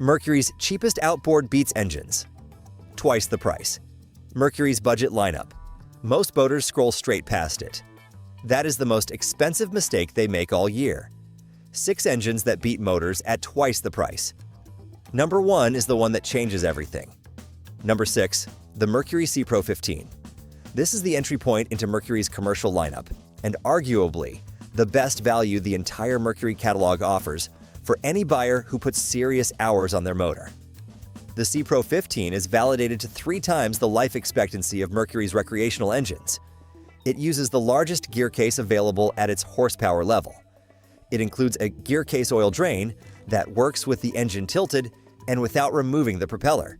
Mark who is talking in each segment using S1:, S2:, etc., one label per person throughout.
S1: Mercury's cheapest outboard beats engines. Twice the price. Mercury's budget lineup. Most boaters scroll straight past it. That is the most expensive mistake they make all year. 6 engines that beat motors at twice the price. Number 1 is the one that changes everything. Number 6, the Mercury CPro 15. This is the entry point into Mercury's commercial lineup, and arguably the best value the entire Mercury catalog offers for any buyer who puts serious hours on their motor. The CPro 15 is validated to 3 times the life expectancy of Mercury's recreational engines. It uses the largest gear case available at its horsepower level. It includes a gear case oil drain that works with the engine tilted and without removing the propeller.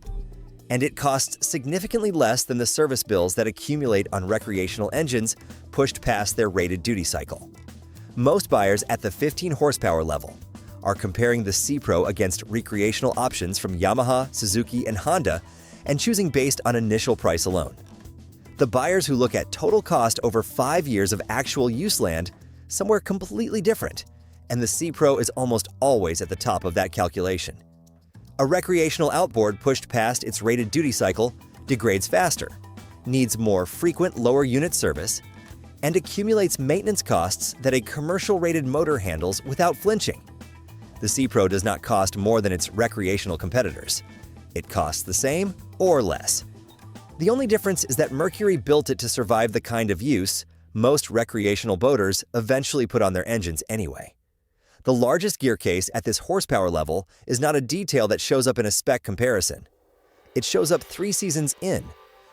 S1: And it costs significantly less than the service bills that accumulate on recreational engines pushed past their rated duty cycle. Most buyers at the 15 horsepower level are comparing the CPro against recreational options from Yamaha, Suzuki, and Honda and choosing based on initial price alone. The buyers who look at total cost over 5 years of actual use land somewhere completely different, and the CPro is almost always at the top of that calculation. A recreational outboard pushed past its rated duty cycle degrades faster, needs more frequent lower unit service, and accumulates maintenance costs that a commercial rated motor handles without flinching. The CPro does not cost more than its recreational competitors. It costs the same or less. The only difference is that Mercury built it to survive the kind of use most recreational boaters eventually put on their engines anyway. The largest gear case at this horsepower level is not a detail that shows up in a spec comparison. It shows up 3 seasons in,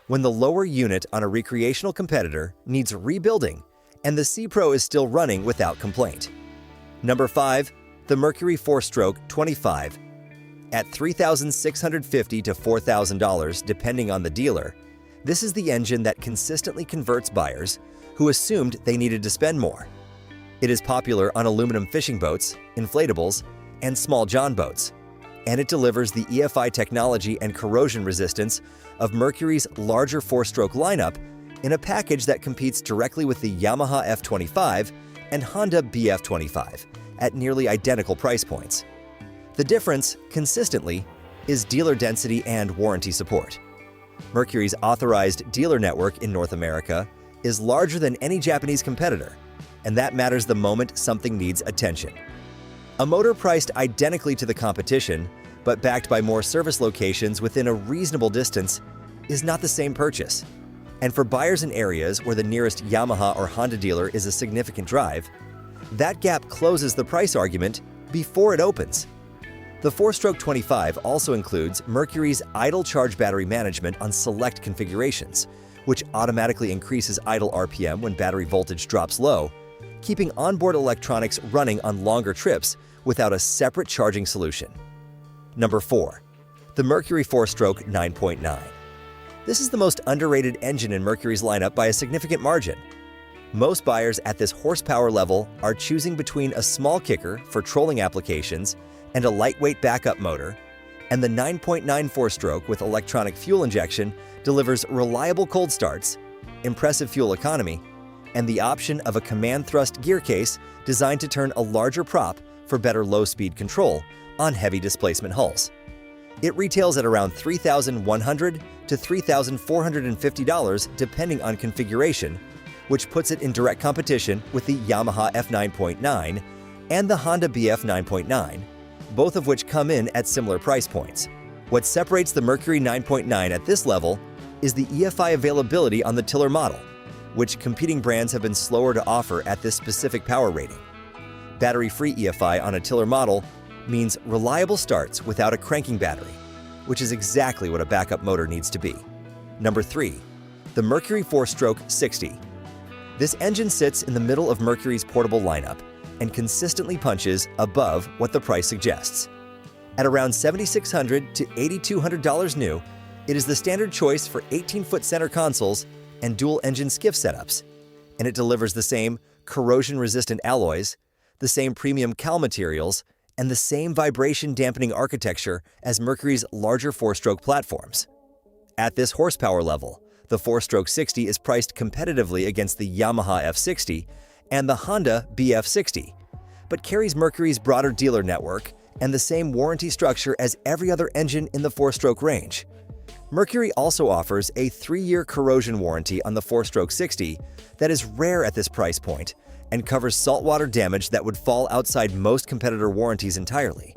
S1: when the lower unit on a recreational competitor needs rebuilding and the CPro is still running without complaint. Number 5, the Mercury Four-Stroke 25. At $3,650 to $4,000 depending on the dealer, this is the engine that consistently converts buyers who assumed they needed to spend more. It is popular on aluminum fishing boats, inflatables, and small john boats, and it delivers the EFI technology and corrosion resistance of Mercury's larger 4-stroke lineup in a package that competes directly with the Yamaha F25 and Honda BF25 at nearly identical price points. The difference, consistently, is dealer density and warranty support. Mercury's authorized dealer network in North America is larger than any Japanese competitor, and that matters the moment something needs attention. A motor priced identically to the competition, but backed by more service locations within a reasonable distance, is not the same purchase. And for buyers in areas where the nearest Yamaha or Honda dealer is a significant drive, that gap closes the price argument before it opens. The 4-Stroke 25 also includes Mercury's idle charge battery management on select configurations, which automatically increases idle RPM when battery voltage drops low, keeping onboard electronics running on longer trips without a separate charging solution. Number 4, the Mercury Four-Stroke 9.9. This is the most underrated engine in Mercury's lineup by a significant margin. Most buyers at this horsepower level are choosing between a small kicker for trolling applications and a lightweight backup motor, and the 9.9 four-stroke with electronic fuel injection delivers reliable cold starts, impressive fuel economy, and the option of a command thrust gear case designed to turn a larger prop for better low-speed control on heavy displacement hulls. It retails at around $3,100 to $3,450 depending on configuration, which puts it in direct competition with the Yamaha F9.9 and the Honda BF 9.9, both of which come in at similar price points. What separates the Mercury 9.9 at this level is the EFI availability on the tiller model, which competing brands have been slower to offer at this specific power rating. Battery-free EFI on a tiller model means reliable starts without a cranking battery, which is exactly what a backup motor needs to be. Number 3, the Mercury Four-Stroke 60. This engine sits in the middle of Mercury's portable lineup and consistently punches above what the price suggests. At around $7,600 to $8,200 new, it is the standard choice for 18-foot center consoles and dual-engine skiff setups, and it delivers the same corrosion-resistant alloys, the same premium cowl materials, and the same vibration-dampening architecture as Mercury's larger 4-stroke platforms. At this horsepower level, the 4-stroke 60 is priced competitively against the Yamaha F60 and the Honda BF60, but carries Mercury's broader dealer network and the same warranty structure as every other engine in the four-stroke range. Mercury also offers a 3-year corrosion warranty on the four-stroke 60 that is rare at this price point and covers saltwater damage that would fall outside most competitor warranties entirely.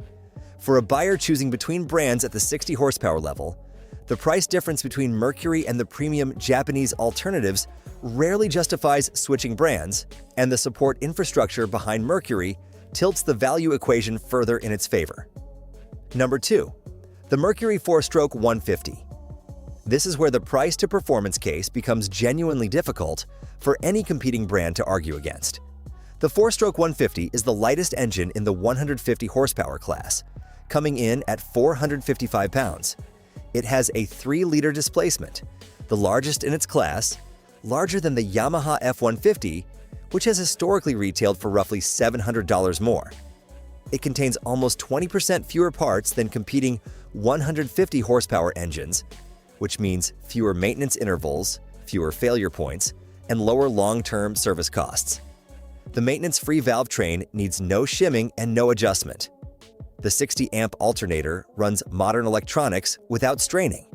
S1: For a buyer choosing between brands at the 60 horsepower level, the price difference between Mercury and the premium Japanese alternatives rarely justifies switching brands, and the support infrastructure behind Mercury tilts the value equation further in its favor. Number 2. The Mercury Four-Stroke 150. This is where the price-to-performance case becomes genuinely difficult for any competing brand to argue against. The Four-Stroke 150 is the lightest engine in the 150 horsepower class, coming in at 455 pounds. It has a 3-liter displacement, the largest in its class, larger than the Yamaha F-150, which has historically retailed for roughly $700 more. It contains almost 20% fewer parts than competing 150 horsepower engines, which means fewer maintenance intervals, fewer failure points, and lower long-term service costs. The maintenance-free valve train needs no shimming and no adjustment. The 60-amp alternator runs modern electronics without straining.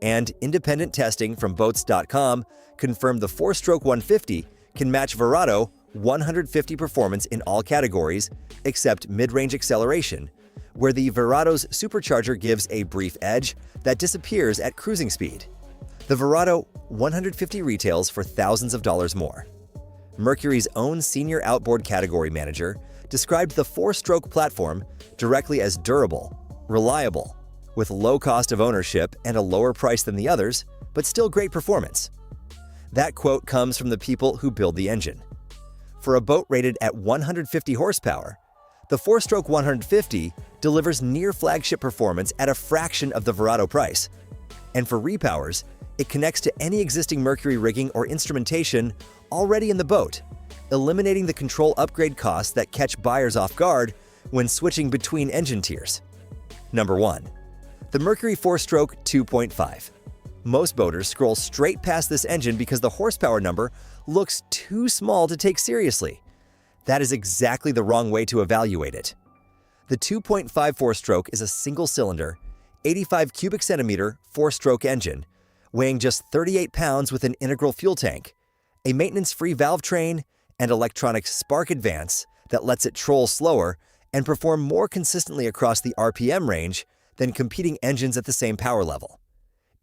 S1: And independent testing from boats.com confirmed the Four-Stroke 150 can match Verado 150 performance in all categories except mid-range acceleration, where the Verado's supercharger gives a brief edge that disappears at cruising speed. The Verado 150 retails for thousands of dollars more. Mercury's own senior outboard category manager described the four-stroke platform directly as durable, reliable, with low cost of ownership and a lower price than the others, but still great performance. That quote comes from the people who build the engine. For a boat rated at 150 horsepower, the Four-Stroke 150 delivers near-flagship performance at a fraction of the Verado price. And for repowers, it connects to any existing Mercury rigging or instrumentation already in the boat, eliminating the control upgrade costs that catch buyers off guard when switching between engine tiers. Number 1. The Mercury Four-Stroke 2.5. Most boaters scroll straight past this engine because the horsepower number looks too small to take seriously. That is exactly the wrong way to evaluate it. The 2.5 four-stroke is a single-cylinder, 85 cubic centimeter four-stroke engine, weighing just 38 pounds with an integral fuel tank, a maintenance-free valve train, and electronic spark advance that lets it troll slower and perform more consistently across the RPM range than competing engines at the same power level.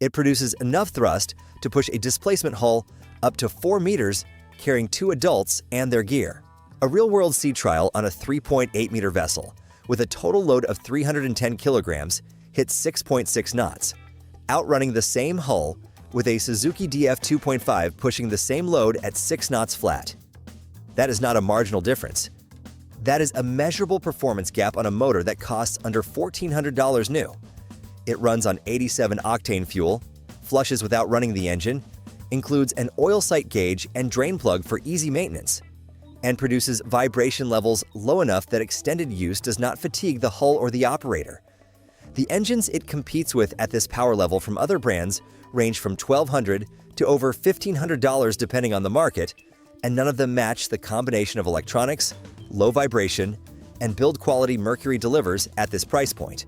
S1: It produces enough thrust to push a displacement hull up to 4 meters, carrying 2 adults and their gear. A real-world sea trial on a 3.8-meter vessel with a total load of 310 kilograms hit 6.6 knots, outrunning the same hull with a Suzuki DF 2.5 pushing the same load at 6 knots flat. That is not a marginal difference. That is a measurable performance gap on a motor that costs under $1,400 new. It runs on 87 octane fuel, flushes without running the engine, includes an oil sight gauge and drain plug for easy maintenance, and produces vibration levels low enough that extended use does not fatigue the hull or the operator. The engines it competes with at this power level from other brands range from $1,200 to over $1,500 depending on the market, and none of them match the combination of electronics, low vibration, and build quality Mercury delivers at this price point.